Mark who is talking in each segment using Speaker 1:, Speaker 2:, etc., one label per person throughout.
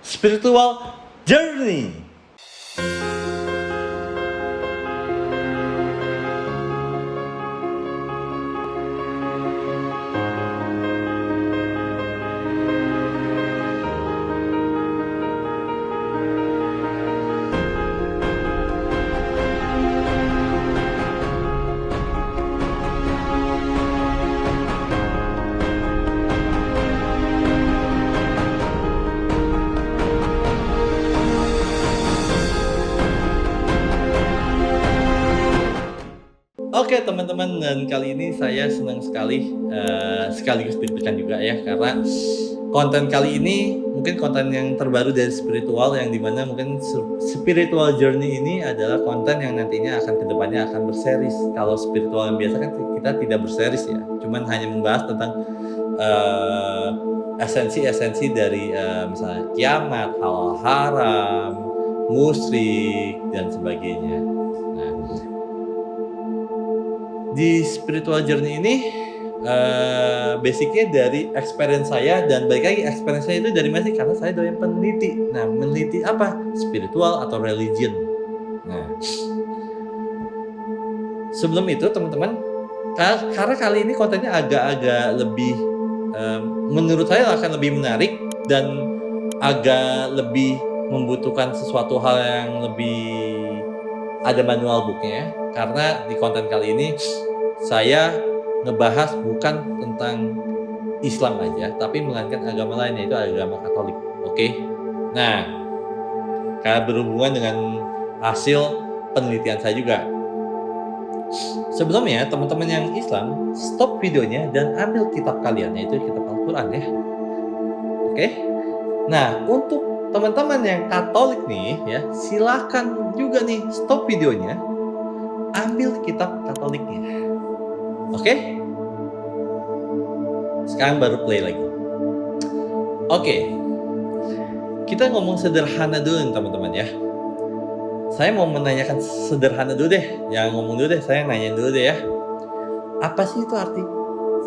Speaker 1: Spiritual Journey. Oke teman-teman, dan kali ini saya senang sekali sekaligus deg-degan juga ya, karena konten kali ini mungkin konten yang terbaru dari spiritual, yang dimana mungkin spiritual journey ini adalah konten yang nantinya akan kedepannya akan berseries. Kalau spiritual yang biasa kan kita tidak berseries ya, cuman hanya membahas tentang esensi-esensi dari misalnya kiamat, halal haram, musyrik dan sebagainya. Nah, di spiritual journey ini basicnya dari experience saya, dan balik lagi experience saya itu dari mana sih? Karena saya doyan peneliti. Nah, meneliti apa? Spiritual atau religion. Nah, sebelum itu teman-teman, karena kali ini kontennya agak-agak lebih menurut saya akan lebih menarik dan agak lebih membutuhkan sesuatu hal yang lebih ada manual booknya, karena di konten kali ini saya ngebahas bukan tentang Islam aja, tapi melainkan agama lain, yaitu agama Katolik. Oke? Nah, karena berhubungan dengan hasil penelitian saya juga. Sebelumnya, teman-teman yang Islam, stop videonya dan ambil kitab kalian, yaitu kitab Al-Quran ya. Oke? Nah, untuk teman-teman yang Katolik nih ya, silakan juga nih stop videonya, ambil kitab Katoliknya. Oke? Sekarang baru play lagi. Oke. Kita ngomong sederhana dulu nih, teman-teman ya. Saya mau menanyakan sederhana dulu deh. Jangan ngomong dulu deh, saya nanya dulu deh ya. Apa sih itu arti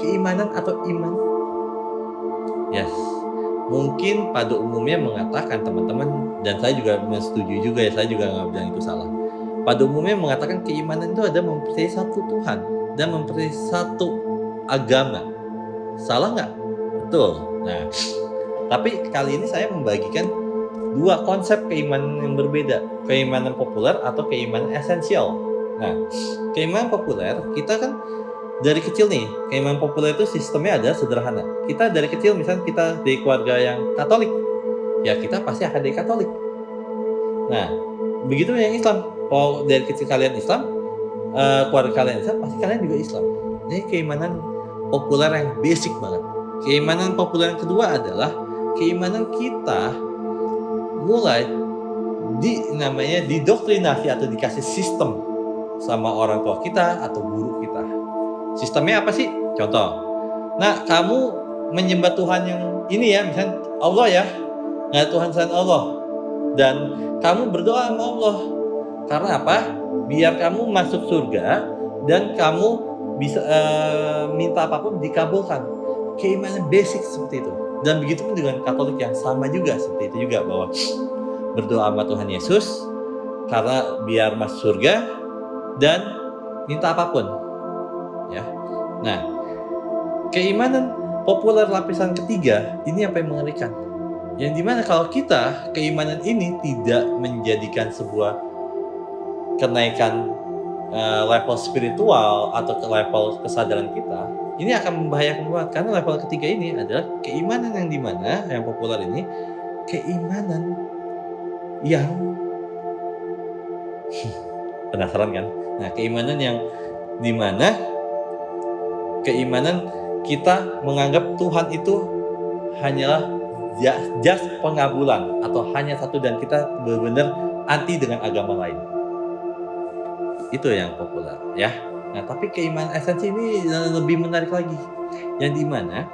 Speaker 1: keimanan atau iman? Yes. Mungkin pada umumnya mengatakan teman-teman, dan saya juga setuju juga ya, saya juga nggak bilang itu salah. Pada umumnya mengatakan keimanan itu ada mempercayai satu Tuhan dan mempercayai satu agama. Salah nggak? Betul. Nah, tapi kali ini saya membagikan dua konsep keimanan yang berbeda. Keimanan populer atau keimanan esensial. Nah, keimanan populer, kita kan dari kecil nih, keimanan populer itu sistemnya ada sederhana. Kita dari kecil, misalnya kita dari keluarga yang Katolik, ya kita pasti akan dari Katolik. Nah, begitu yang Islam. Kalau dari kecil kalian Islam, keluarga kalian Islam, pasti kalian juga Islam. Ini keimanan populer yang basic banget. Keimanan populer yang kedua adalah keimanan kita mulai namanya didoktrinasi atau dikasih sistem sama orang tua kita atau guru kita. Sistemnya apa sih? Contoh, nah kamu menyembah Tuhan yang ini ya, misalnya Allah ya, nggak ada Tuhan selain Allah, dan kamu berdoa sama Allah. Karena apa? Biar kamu masuk surga dan kamu bisa minta apapun dikabulkan. Keimanan basic seperti itu. Dan begitu pun dengan Katolik yang sama juga seperti itu juga, bahwa berdoa sama Tuhan Yesus karena biar masuk surga dan minta apapun. Ya. Nah, keimanan populer lapisan ketiga ini apa yang mengerikan? Yang dimana kalau kita keimanan ini tidak menjadikan sebuah kenaikan level spiritual atau ke level kesadaran kita, ini akan membahayakan banget, karena level ketiga ini adalah keimanan yang dimana yang populer ini keimanan yang penasaran kan? Nah, keimanan yang dimana keimanan kita menganggap Tuhan itu hanyalah just pengabulan atau hanya satu, dan kita benar-benar anti dengan agama lain. Itu yang populer ya. Nah, tapi keimanan esensi ini lebih menarik lagi, yang dimana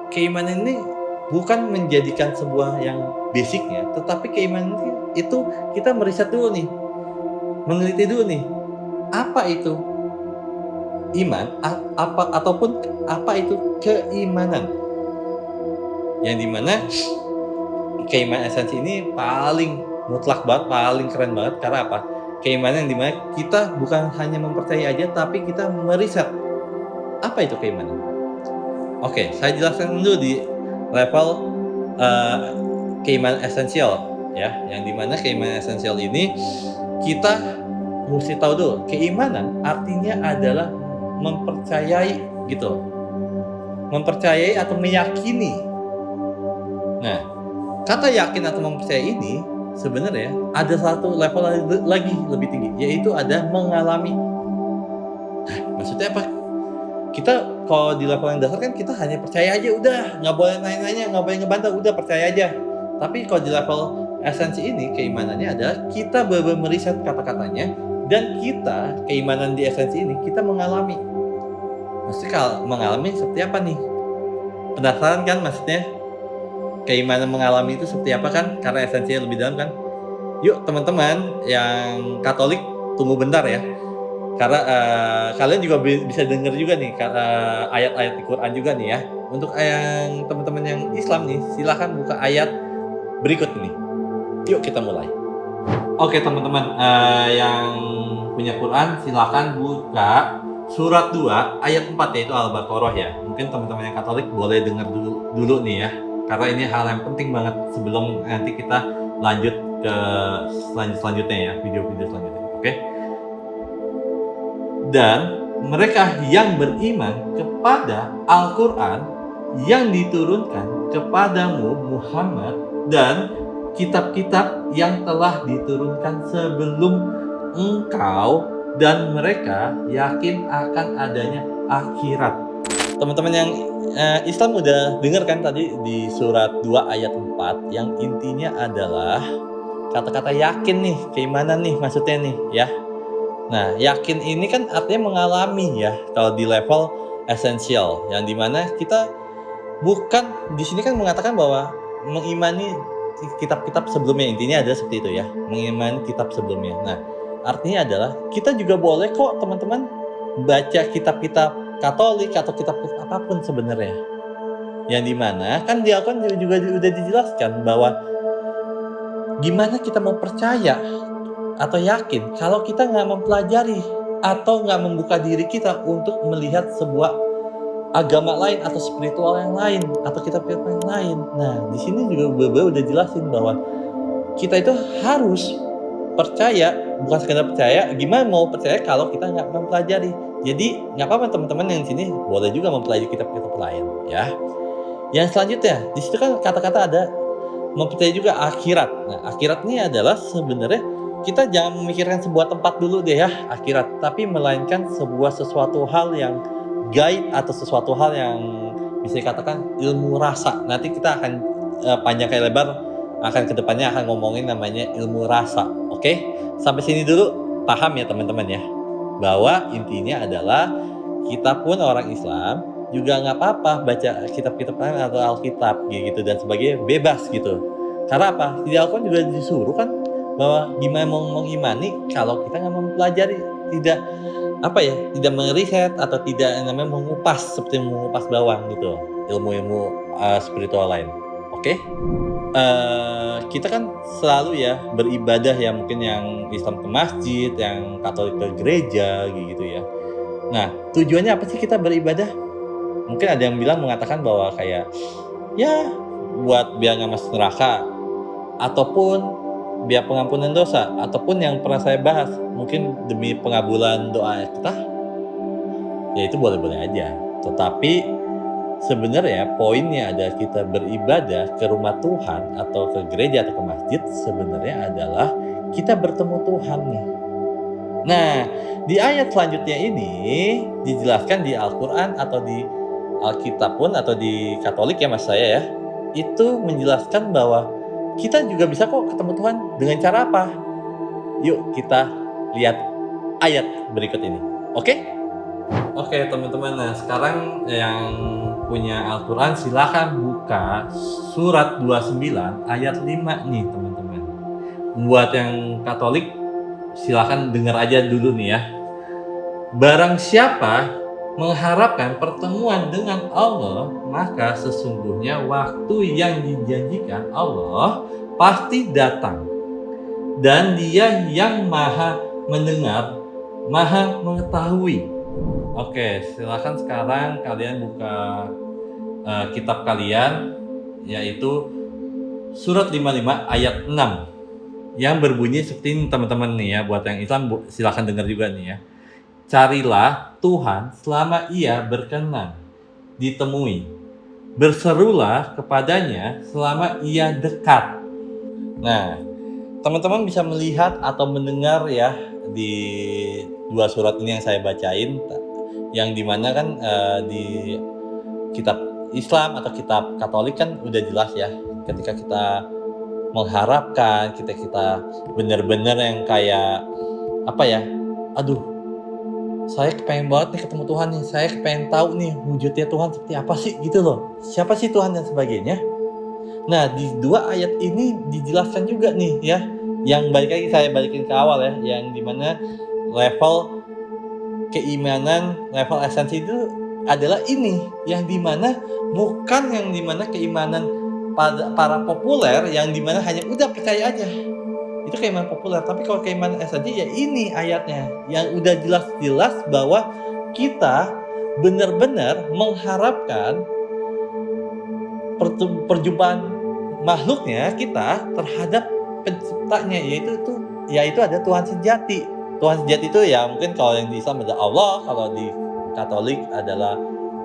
Speaker 1: keimanan ini bukan menjadikan sebuah yang basicnya, tetapi keimanan itu kita meriset dulu nih, meneliti dulu nih, apa itu iman, ataupun apa itu keimanan, yang dimana keimanan esensi ini paling mutlak banget, paling keren banget. Karena apa? Keimanan yang dimana kita bukan hanya mempercayai aja, tapi kita meriset. Apa itu keimanan? Oke, saya jelaskan dulu di level keimanan esensial ya, yang dimana keimanan esensial ini kita mesti tahu dulu, keimanan artinya adalah mempercayai gitu, mempercayai atau meyakini. Nah, kata yakin atau mempercayai ini sebenarnya ada satu level lagi lebih tinggi, yaitu ada mengalami. Maksudnya apa? Kita kalau di level yang dasar kan kita hanya percaya aja udah, nggak boleh nanya-nanya, nggak boleh ngebantah, udah percaya aja. Tapi kalau di level esensi ini, keimanannya adalah kita benar-benar meriset kata-katanya, dan kita, keimanan di esensi ini, kita mengalami. Maksudnya kalau mengalami seperti apa nih? Penasaran kan maksudnya? Keimanan mengalami itu seperti apa kan? Karena esensinya lebih dalam kan? Yuk teman-teman yang Katolik, tunggu bentar ya. Karena kalian juga bisa dengar juga nih ayat-ayat di Quran juga nih ya. Untuk yang teman-teman yang Islam nih, silahkan buka ayat berikut ini. Yuk kita mulai. Oke teman-teman yang punya Quran, silahkan buka surat 2 ayat 4, yaitu Al-Baqarah ya. Mungkin teman-teman yang Katolik boleh dengar dulu nih ya. Karena ini hal yang penting banget sebelum nanti kita lanjut ke selanjutnya ya, video-video selanjutnya. Oke? Dan mereka yang beriman kepada Al-Quran yang diturunkan kepadamu Muhammad dan kitab-kitab yang telah diturunkan sebelum engkau, dan mereka yakin akan adanya akhirat. Teman-teman yang Islam udah dengar kan tadi di surat 2 ayat 4 yang intinya adalah kata-kata yakin nih, keimanan nih maksudnya nih ya. Nah, yakin ini kan artinya mengalami ya, kalau di level esensial, yang dimana kita bukan di sini kan mengatakan bahwa mengimani kitab-kitab sebelumnya, intinya ada seperti itu ya, mengimani kitab sebelumnya. Nah, artinya adalah kita juga boleh kok teman-teman baca kitab-kitab Katolik atau kitab-kitab apapun sebenarnya, yang dimana kan di Al-Quran juga udah dijelaskan bahwa gimana kita mau percaya atau yakin kalau kita nggak mempelajari atau nggak membuka diri kita untuk melihat sebuah agama lain atau spiritual yang lain atau kitab-kitab yang lain. Nah, di sini juga beberapa udah jelasin bahwa kita itu harus percaya, bukan sekedar percaya. Gimana mau percaya kalau kita nggak mempelajari? Jadi nggak apa-apa teman-teman yang di sini boleh juga mempelajari kitab-kitab lain, ya. Yang selanjutnya, di situ kan kata-kata ada mempercayai juga akhirat. Nah, akhirat ini adalah sebenarnya kita jangan memikirkan sebuah tempat dulu deh ya, akhirat, tapi melainkan sesuatu hal yang gaib atau sesuatu hal yang bisa dikatakan ilmu rasa. Nanti kita akan panjang kali lebar akan kedepannya akan ngomongin namanya ilmu rasa. Oke? Sampai sini dulu paham ya teman-teman ya, bahwa intinya adalah kita pun orang Islam juga nggak apa-apa baca kitab-kitab lain atau Alkitab gitu dan sebagainya, bebas gitu. Karena apa? Di Al-Quran juga disuruh kan bahwa gimana mau mengimani kalau kita nggak mempelajari, tidak tidak meriset atau tidak namanya mengupas seperti mengupas bawang gitu, ilmu-ilmu spiritual lain. Oke? Kita kan selalu ya beribadah ya, mungkin yang Islam ke masjid, yang Katolik ke gereja gitu ya. Nah, tujuannya apa sih kita beribadah? Mungkin ada yang mengatakan bahwa kayak ya buat biar nggak masuk neraka, ataupun biar pengampunan dosa, ataupun yang pernah saya bahas mungkin demi pengabulan doa kita, ya itu boleh-boleh aja. Tetapi sebenarnya poinnya adalah kita beribadah ke rumah Tuhan atau ke gereja atau ke masjid sebenarnya adalah kita bertemu Tuhan nih. Nah, di ayat selanjutnya ini dijelaskan di Al-Quran atau di Alkitab pun atau di Katolik ya mas saya ya, itu menjelaskan bahwa kita juga bisa kok ketemu Tuhan dengan cara apa? Yuk kita lihat ayat berikut ini. Oke? Oke teman-teman, nah sekarang yang punya Al-Quran silakan buka surat 29 ayat 5 nih teman-teman. Buat yang Katolik silakan dengar aja dulu nih ya. Barang siapa mengharapkan pertemuan dengan Allah, maka sesungguhnya waktu yang dijanjikan Allah pasti datang. Dan Dia yang Maha Mendengar, Maha Mengetahui. Oke, silakan sekarang kalian buka kitab kalian, yaitu surat 55 ayat 6 yang berbunyi seperti ini teman-teman nih ya. Buat yang Islam silakan dengar juga nih ya. Carilah Tuhan selama Ia berkenan ditemui. Berserulah kepadanya selama Ia dekat. Nah, teman-teman bisa melihat atau mendengar ya di dua surat ini yang saya bacain, yang dimana kan di kitab Islam atau kitab Katolik kan udah jelas ya, ketika kita mengharapkan, kita benar-benar yang kayak apa ya, aduh saya kepengen banget nih ketemu Tuhan nih, saya kepengen tahu nih wujudnya Tuhan seperti apa sih gitu loh, siapa sih Tuhan dan sebagainya. Nah di dua ayat ini dijelaskan juga nih ya, yang balik lagi saya balikin ke awal ya, yang dimana level keimanan, level esensi itu adalah ini, yang dimana bukan yang dimana keimanan para populer yang dimana hanya udah percaya aja, itu keimanan populer. Tapi kalau keimanan esensi ya ini ayatnya yang udah jelas-jelas bahwa kita benar-benar mengharapkan perjumpaan makhluknya kita terhadap penciptanya, yaitu ada Tuhan sejati. Tuhan sejati itu ya mungkin kalau yang di Islam ada Allah, kalau di Katolik adalah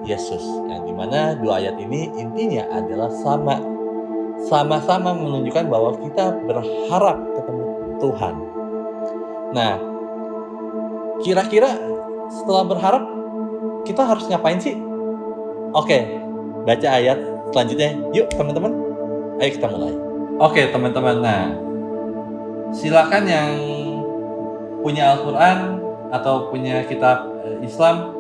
Speaker 1: Yesus. Yang dimana dua ayat ini intinya adalah sama-sama menunjukkan bahwa kita berharap ketemu Tuhan. Nah, kira-kira setelah berharap kita harus ngapain sih? Oke, baca ayat selanjutnya. Yuk teman-teman, ayo kita mulai. Oke teman-teman, nah silakan yang punya Al-Quran atau punya kitab Islam,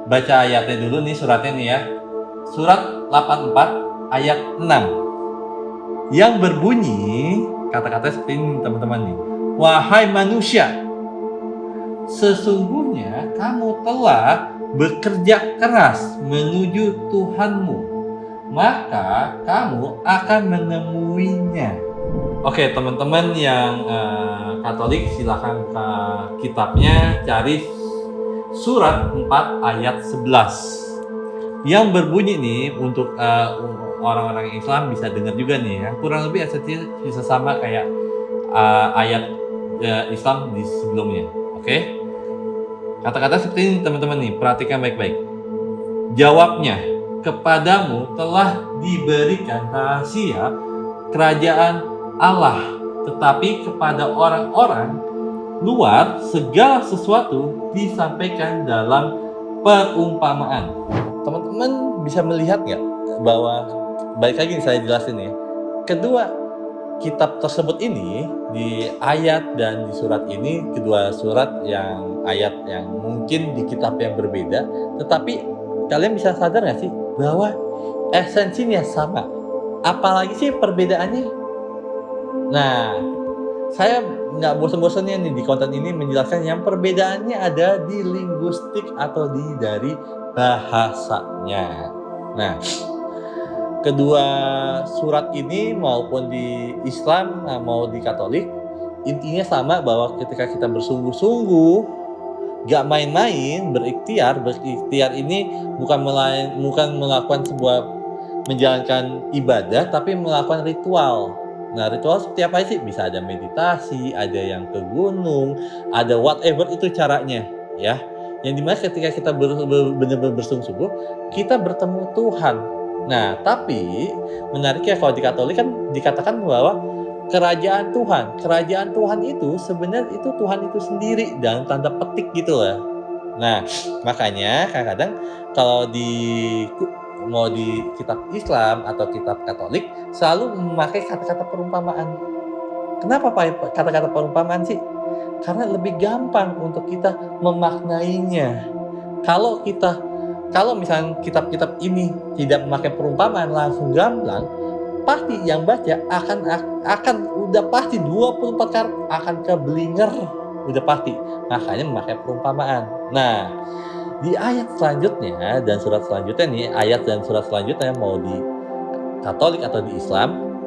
Speaker 1: baca ayatnya dulu nih, suratnya nih ya. Surat 84 ayat 6 yang berbunyi kata-kata seperti ini teman-teman nih. Wahai manusia, sesungguhnya kamu telah bekerja keras menuju Tuhanmu, maka kamu akan menemuinya. Oke teman-teman yang Katolik silakan ke kitabnya, cari surat 4 ayat 11 yang berbunyi nih, untuk orang-orang Islam bisa dengar juga nih ya, kurang lebih esensi bisa sama kayak ayat Islam di sebelumnya. Oke, kata-kata seperti ini teman-teman nih, perhatikan baik-baik. Jawabnya, kepadamu telah diberikan rahasia kerajaan Allah, tetapi kepada orang-orang luar segala sesuatu disampaikan dalam perumpamaan. Teman-teman bisa melihat nggak bahwa, balik lagi saya jelasin ya, kedua kitab tersebut ini di ayat dan di surat ini, kedua surat yang ayat yang mungkin di kitab yang berbeda, tetapi kalian bisa sadar nggak sih bahwa esensinya sama? Apalagi sih perbedaannya? Nah, saya nggak bosan-bosannya nih di konten ini menjelaskan yang perbedaannya ada di linguistik atau dari bahasanya. Nah, kedua surat ini maupun di Islam mau di Katolik intinya sama, bahwa ketika kita bersungguh-sungguh, gak main-main, berikhtiar ini bukan melakukan sebuah menjalankan ibadah, tapi melakukan ritual. Nah, ritual seperti apa sih? Bisa ada meditasi, ada yang ke gunung, ada whatever itu caranya ya. Yang dimana ketika kita benar-benar bersungguh-sungguh, kita bertemu Tuhan. Nah, tapi menariknya kalau di Katolik kan dikatakan bahwa kerajaan Tuhan itu sebenarnya itu Tuhan itu sendiri dalam tanda petik gitu lah. Nah, makanya kadang-kadang kalau mau di kitab Islam atau kitab Katolik selalu memakai kata-kata perumpamaan. Kenapa Pak kata-kata perumpamaan sih? Karena lebih gampang untuk kita memaknainya. Kalau misalnya kitab-kitab ini tidak memakai perumpamaan, langsung gamblang, pasti yang baca akan udah pasti 24 karat akan keblinger, udah pasti. Makanya memakai perumpamaan. Nah, Di ayat selanjutnya dan surat selanjutnya nih, ayat dan surat selanjutnya mau di Katolik atau di Islam,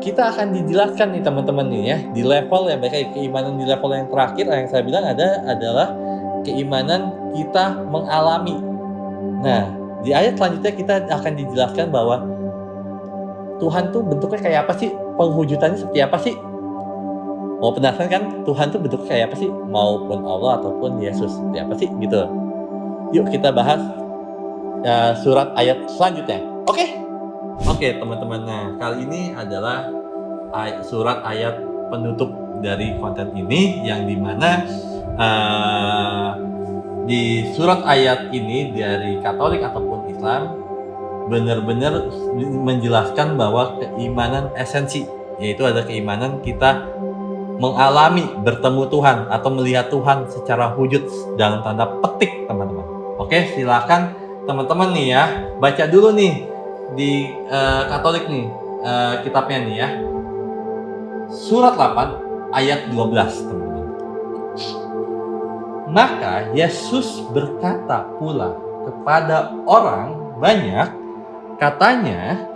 Speaker 1: kita akan dijelaskan nih teman-teman nih ya, di level yang baik keimanan di level yang terakhir yang saya bilang adalah keimanan kita mengalami. Nah, di ayat selanjutnya kita akan dijelaskan bahwa Tuhan tuh bentuknya kayak apa sih? Penghujudnya seperti apa sih? Mau penasaran kan? Tuhan tuh bentuknya kayak apa sih? Maupun Allah ataupun Yesus seperti apa sih? Gitu. Yuk kita bahas surat ayat selanjutnya. Oke, teman-teman. Nah, kali ini adalah surat ayat penutup dari konten ini yang dimana di surat ayat ini dari Katolik ataupun Islam benar-benar menjelaskan bahwa keimanan esensi, yaitu ada keimanan kita mengalami bertemu Tuhan atau melihat Tuhan secara wujud dalam tanda petik, teman-teman. Oke, silakan teman-teman nih ya, baca dulu nih di Katolik nih kitabnya nih ya. Surat 8 ayat 12, teman-teman. Maka Yesus berkata pula kepada orang banyak, katanya,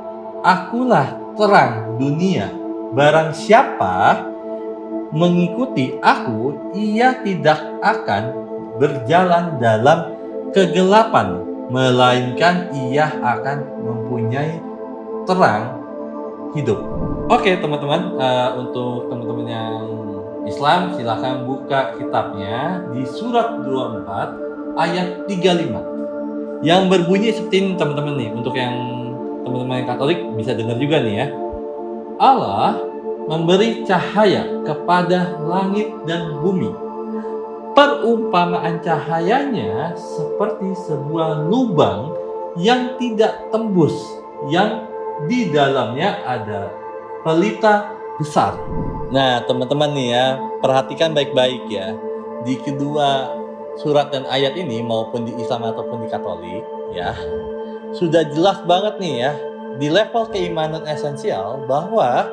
Speaker 1: "Akulah terang dunia. Barang siapa mengikuti aku, ia tidak akan berjalan dalam kegelapan, melainkan ia akan mempunyai terang hidup." Oke, teman-teman, untuk teman-teman yang Islam silahkan buka kitabnya di surat 24 ayat 35 yang berbunyi seperti ini, teman-teman nih. Untuk yang teman-teman yang Katolik bisa dengar juga nih ya. Allah memberi cahaya kepada langit dan bumi. Perumpamaan cahayanya seperti sebuah lubang yang tidak tembus, yang di dalamnya ada pelita besar. Nah, teman-teman nih ya, perhatikan baik-baik ya. Di kedua surat dan ayat ini maupun di Islam ataupun di Katolik ya, sudah jelas banget nih ya, di level keimanan esensial bahwa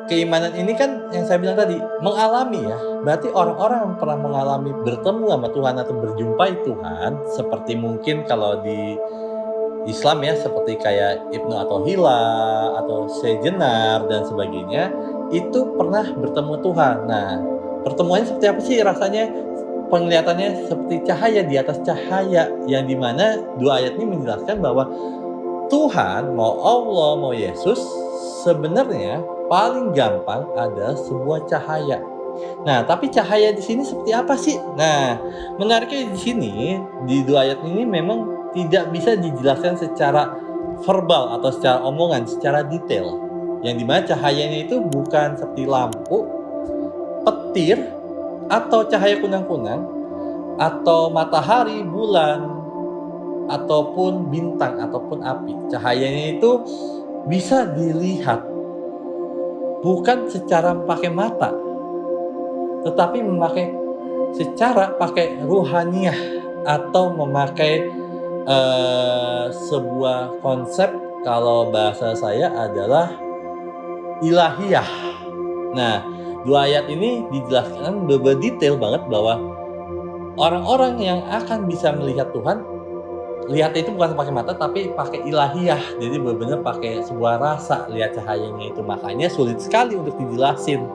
Speaker 1: keimanan ini kan yang saya bilang tadi, mengalami ya. Berarti orang-orang yang pernah mengalami bertemu sama Tuhan atau berjumpai Tuhan, seperti mungkin kalau di Islam ya, seperti kayak Ibnu Athaillah atau Sejenar dan sebagainya, itu pernah bertemu Tuhan. Nah, pertemuannya seperti apa sih rasanya? Penglihatannya seperti cahaya di atas cahaya, yang dimana dua ayat ini menjelaskan bahwa Tuhan, mau Allah, mau Yesus, sebenarnya paling gampang ada sebuah cahaya. Nah, tapi cahaya di sini seperti apa sih? Nah, menariknya di sini, di dua ayat ini memang tidak bisa dijelaskan secara verbal atau secara omongan, secara detail. Yang dimana cahayanya itu bukan seperti lampu, petir, atau cahaya kunang-kunang, atau matahari, bulan, ataupun bintang, ataupun api. Cahayanya itu bisa dilihat bukan secara pakai mata, tetapi pakai ruhaniyah, atau memakai sebuah konsep, kalau bahasa saya adalah ilahiyah. Nah, dua ayat ini dijelaskan berdetail banget bahwa orang-orang yang akan bisa melihat Tuhan, lihatnya itu bukan pakai mata tapi pakai ilahiyah. Jadi benar-benar pakai sebuah rasa lihat cahayanya itu. Makanya sulit sekali untuk dijelasin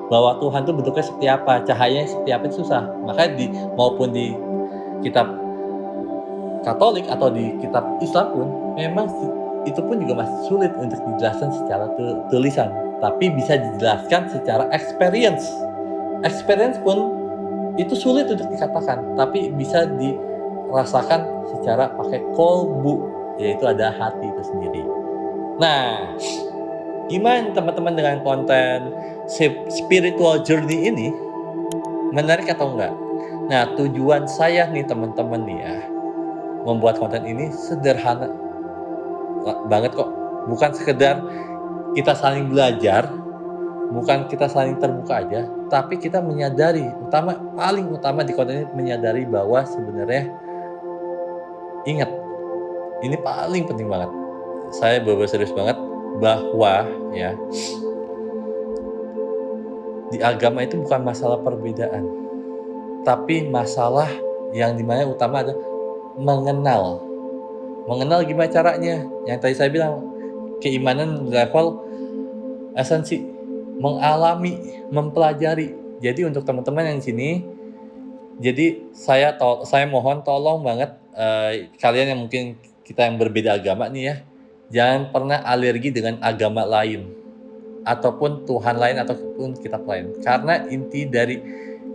Speaker 1: bahwa Tuhan itu bentuknya seperti apa, cahayanya seperti apa, itu susah. Makanya maupun di kitab Katolik atau di kitab Islam pun memang itu pun juga masih sulit untuk dijelaskan secara tulisan, tapi bisa dijelaskan secara experience. Experience pun itu sulit untuk dikatakan, tapi bisa dirasakan secara pakai kolbu, yaitu ada hati itu sendiri. Nah, gimana teman-teman dengan konten spiritual journey ini? Menarik atau enggak? Nah, tujuan saya nih teman-teman nih ya, membuat konten ini sederhana banget kok. Bukan sekedar kita saling belajar, bukan kita saling terbuka aja, tapi kita menyadari, paling utama di konten ini menyadari bahwa sebenarnya, ingat, ini paling penting banget. Saya benar-benar serius banget bahwa ya, di agama itu bukan masalah perbedaan, tapi masalah yang dimana utama ada mengenal. Mengenal gimana caranya? Yang tadi saya bilang, keimanan level esensi, mengalami, mempelajari. Jadi untuk teman-teman yang di sini, jadi saya mohon tolong banget, kalian yang mungkin kita yang berbeda agama nih ya, jangan pernah alergi dengan agama lain, ataupun Tuhan lain, ataupun kitab lain. Karena inti dari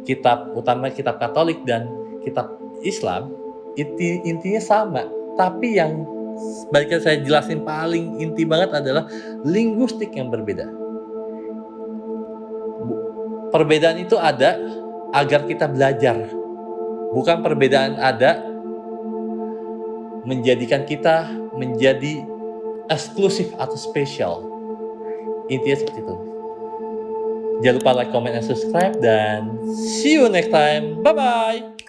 Speaker 1: kitab utama, kitab Katolik dan kitab Islam, intinya sama. Tapi yang sebaiknya saya jelasin paling inti banget adalah linguistik yang berbeda. Perbedaan itu ada agar kita belajar, bukan perbedaan ada menjadikan kita menjadi eksklusif atau spesial. Intinya seperti itu. Jangan lupa like, comment, and subscribe, dan see you next time. Bye-bye!